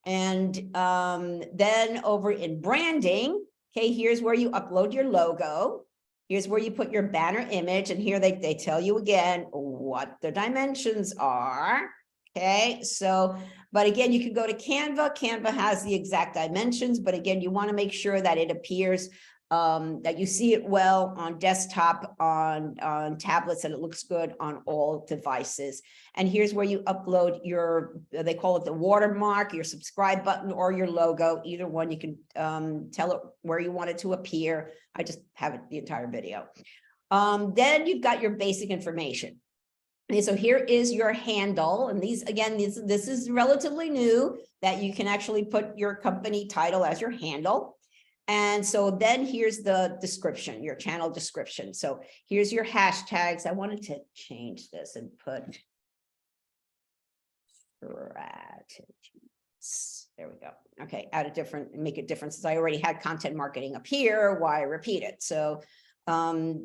And then over in branding, okay, here's where you upload your logo. Here's where you put your banner image. And here they tell you again what the dimensions are. Okay, so, but again, you can go to Canva. Canva has the exact dimensions, but again, you want to make sure that it appears that you see it well on desktop, on tablets, and it looks good on all devices. And here's where you upload they call it the watermark, your subscribe button, or your logo. Either one, you can tell it where you want it to appear. I just have it the entire video. Then you've got your basic information. Okay, so here is your handle. And these, again, this is relatively new, that you can actually put your company title as your handle. And so then here's the description, your channel description. So here's your hashtags. I wanted to change this and put strategies. There we go. Okay, make it different since I already had content marketing up here. Why repeat it? So, and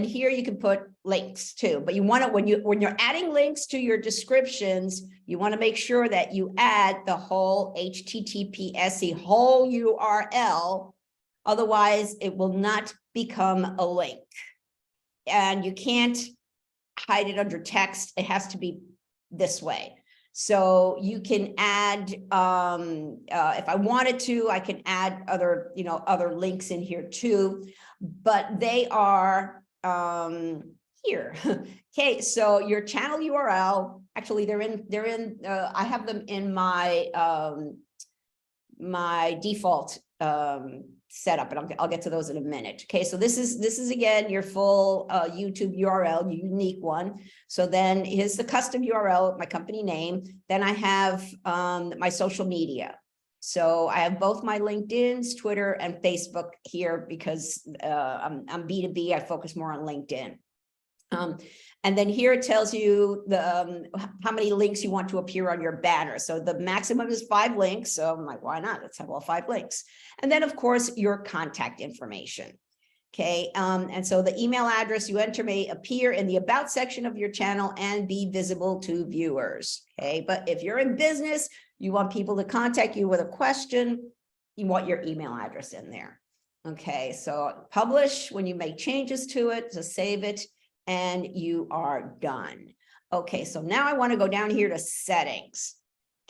here you can put links too, but you want to, when you're adding links to your descriptions, you want to make sure that you add the whole HTTPS, whole URL. Otherwise it will not become a link, and you can't hide it under text. It has to be this way. So you can add, if I wanted to, I can add other links in here too, but they are here. Okay, so your channel URL, actually they're in, I have them in my, my default setup, and I'll get to those in a minute. Okay, so this is again your full YouTube URL, unique one. So then here's the custom URL, my company name. Then I have my social media. So I have both my LinkedIn's, Twitter, and Facebook here because I'm B2B. I focus more on LinkedIn. And then here it tells you how many links you want to appear on your banner. So the maximum is 5 links. So I'm like, why not? Let's have all 5 links. And then of course, your contact information. Okay. And so the email address you enter may appear in the about section of your channel and be visible to viewers. Okay. But if you're in business, you want people to contact you with a question, you want your email address in there. Okay. So publish when you make changes to it, to save it, and you are done. Okay, so now I want to go down here to settings.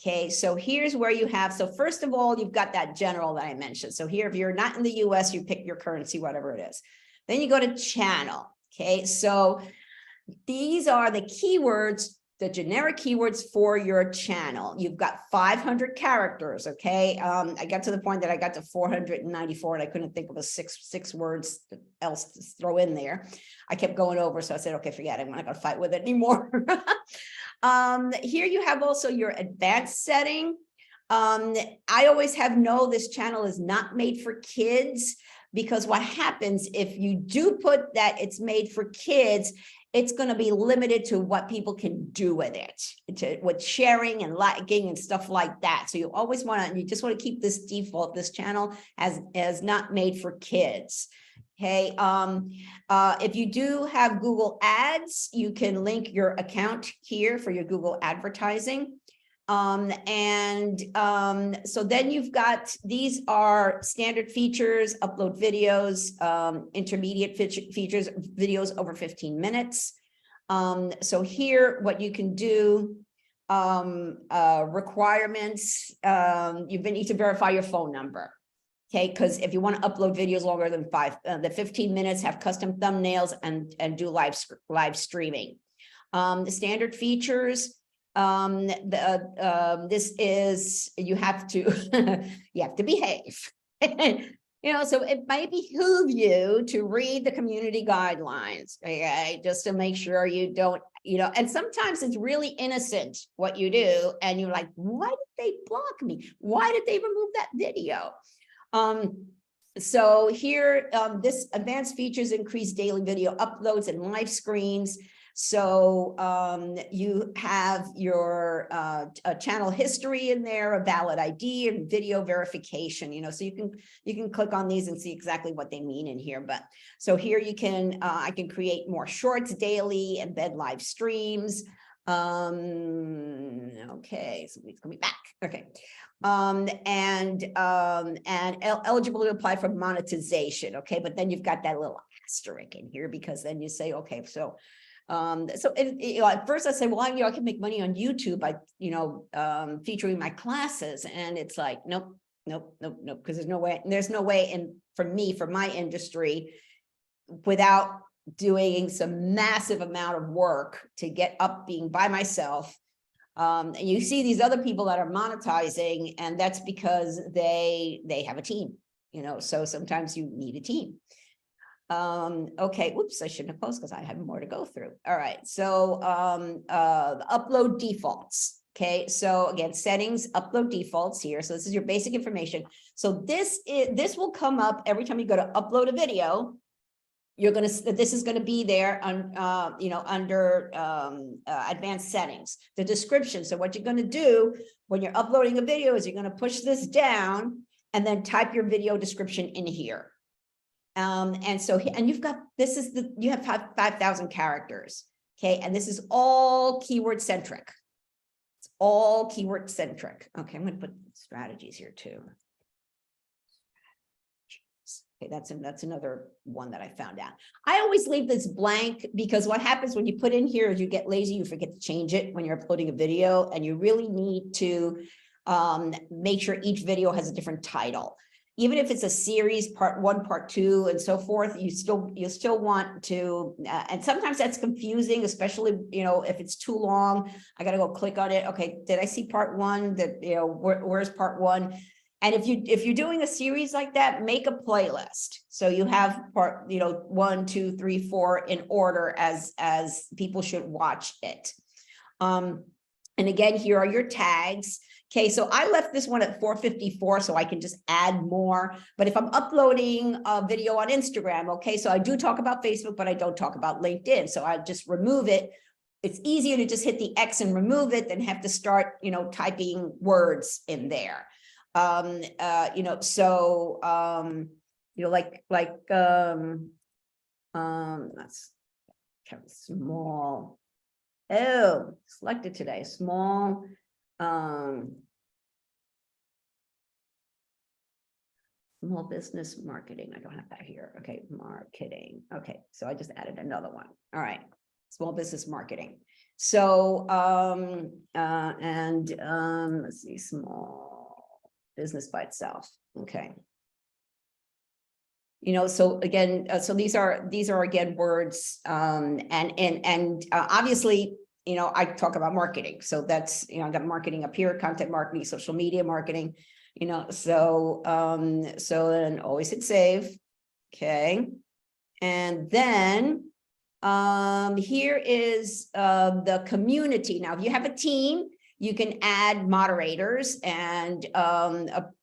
Okay, so here's where you have, so first of all, you've got that general that I mentioned. So here, if you're not in the US, you pick your currency, whatever it is. Then you go to channel. Okay, so these are the keywords, the generic keywords for your channel. You've got 500 characters. Okay, I got to the point that I got to 494 and I couldn't think of a six words else to throw in there. I kept going over, so I said, okay, forget it. I'm not going to fight with it anymore. Here you have also your advanced setting. I always have this channel is not made for kids, because what happens if you do put that it's made for kids, it's going to be limited to what people can do with it, with sharing and liking and stuff like that. So you always want to, you just want to keep this default, this channel as not made for kids. Okay, if you do have Google Ads, you can link your account here for your Google advertising. So then you've got, these are standard features, upload videos, intermediate features, videos over 15 minutes. So here, what you can do, requirements, you need to verify your phone number. Okay, because if you want to upload videos longer than 15 minutes, have custom thumbnails and do live streaming. The standard features, this is, you have to you have to behave. You know, so it might behoove you to read the community guidelines, okay, just to make sure you don't, you know, and sometimes it's really innocent what you do, and you're like, why did they block me? Why did they remove that video? So here, this advanced features increase daily video uploads and live screens. So you have your channel history in there, a valid ID and video verification, you know, so you can click on these and see exactly what they mean in here. But so here you can, I can create more shorts daily, embed live streams. Okay, so it's coming back. Okay. Eligible to apply for monetization. Okay, but then you've got that little asterisk in here, because then you say, okay, so you know, at first I say, well, you know, I can make money on YouTube by, you know, featuring my classes, and it's like, nope, because there's no way in, for me, for my industry, without doing some massive amount of work to get up being by myself. And you see these other people that are monetizing, and that's because they have a team, you know, so sometimes you need a team. Okay, whoops, I shouldn't have posted because I have more to go through. All right, so upload defaults. Okay, so again, settings, upload defaults here. So this is your basic information. So this will come up every time you go to upload a video. You're going to, this is going to be there on, you know, under advanced settings, the description. So what you're going to do when you're uploading a video is you're going to push this down and then type your video description in here. And so, and you've got, this is the, you have 5,000 characters. Okay. And this is all keyword centric. It's all keyword centric. Okay. I'm going to put strategies here too. Okay, that's another one that I found out. I always leave this blank, because what happens when you put in here is you get lazy, you forget to change it when you're uploading a video, and you really need to make sure each video has a different title. Even if it's a series, part 1, part 2, and so forth, you still want to, and sometimes that's confusing, especially, you know, if it's too long. I got to go click on it. Okay, did I see part 1? That, you know, where's part 1? And if you're doing a series like that, make a playlist. So you have part, you know, 1, 2, 3, 4 in order as people should watch it. And again, here are your tags. Okay, so I left this one at 454 so I can just add more. But if I'm uploading a video on Instagram, okay, so I do talk about Facebook, but I don't talk about LinkedIn. So I just remove it. It's easier to just hit the X and remove it than have to start, you know, typing words in there. You know, so, you know, that's kind of small. Oh, selected today, small, small business marketing. I don't have that here. Okay, marketing. Okay, so I just added another one. All right, small business marketing. So, let's see, small business by itself. Okay. You know, so again, so these are again words, and obviously, you know, I talk about marketing. So that's, you know, I got marketing up here, content marketing, social media marketing, you know, so, so then always hit save. Okay. And then, here is, the community. Now, if you have a team, you can add moderators and,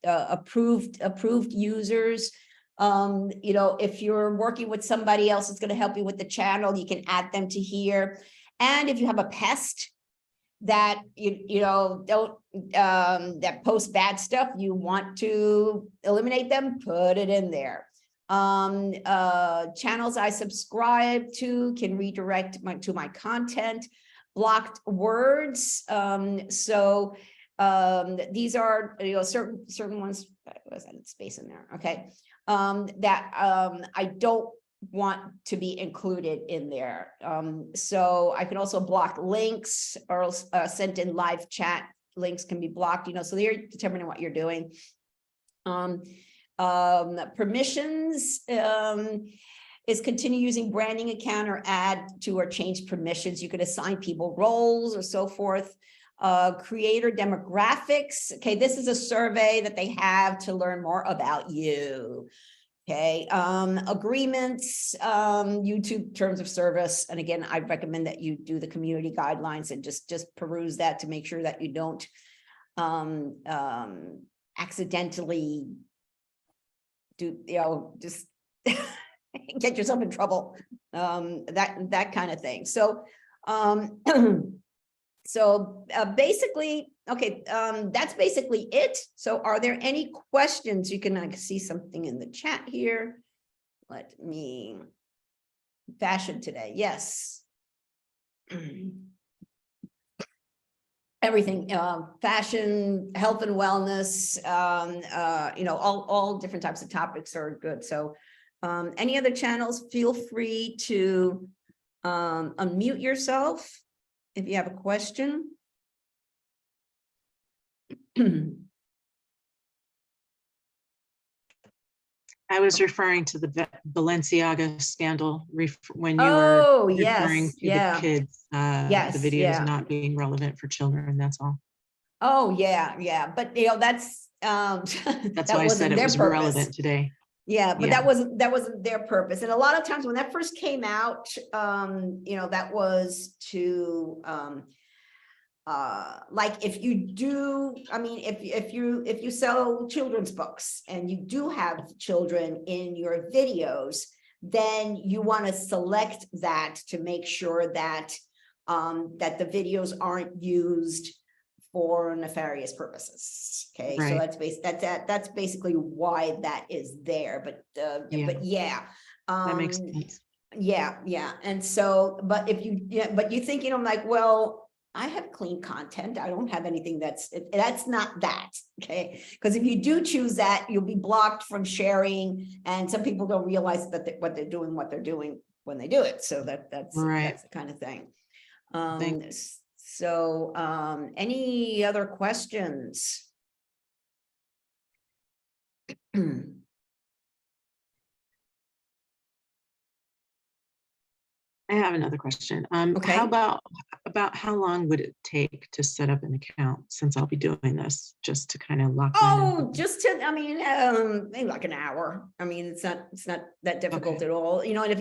approved users. You know, if you're working with somebody else that's going to help you with the channel, you can add them to here. And if you have a pest that you know don't that posts bad stuff, you want to eliminate them, put it in there. Channels I subscribe to can redirect to my content. Blocked words. These are, certain ones, was that space in there? Okay. I don't want to be included in there. So I can also block links or sent in live chat links can be blocked, so they're determining what you're doing. Permissions is continue using branding account or add to or change permissions. You could assign people roles or so forth. Creator demographics. Okay, this is a survey that they have to learn more about you. Okay, agreements, YouTube terms of service. And again, I recommend that you do the community guidelines and just peruse that to make sure that you don't accidentally do, just get yourself in trouble, that kind of thing. So, basically, okay, that's basically it. So are there any questions? You can see something in the chat here. Let me, fashion today. Yes. Everything, fashion, health and wellness, all different types of topics are good. So any other channels, feel free to unmute yourself if you have a question. I was referring to the Balenciaga scandal when you were referring to the kids, the videos not being relevant for children. That's all. Oh yeah, but that's why I said it was relevant today. Yeah, but that wasn't their purpose. And a lot of times when that first came out, that was to like if you do, I mean, if you sell children's books and you do have children in your videos, then you want to select that to make sure that that the videos aren't used for nefarious purposes. Okay, right. So that's basically why that is there. But yeah, that makes sense. Yeah, and so, but if you, but you think, I'm like, well, I have clean content. I don't have anything that's not that. Okay, because if you do choose that, you'll be blocked from sharing, and some people don't realize that what they're doing when they do it. So that's right. That's the kind of thing. So, any other questions? I have another question. Okay. How about how long would it take to set up an account, since I'll be doing this, just to kind of lock in? Maybe like an hour. I mean, it's not that difficult at all. And if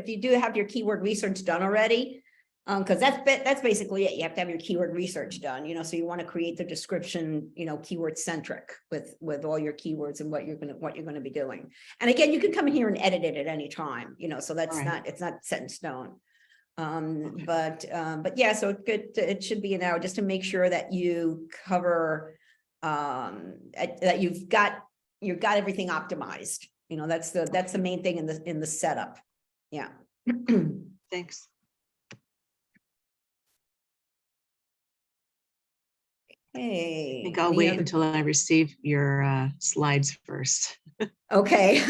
you do have your keyword research done already, because that's basically it. You have to have your keyword research done, so you want to create the description, keyword centric with all your keywords and what you're going to be doing. And again, you can come in here and edit it at any time, so that's right. It's not set in stone. But yeah, so it should be an hour, just to make sure that you cover, that you've got everything optimized. That's the main thing in the setup. Yeah. Thanks. Hey, I think I'll wait until I receive your slides first. Okay.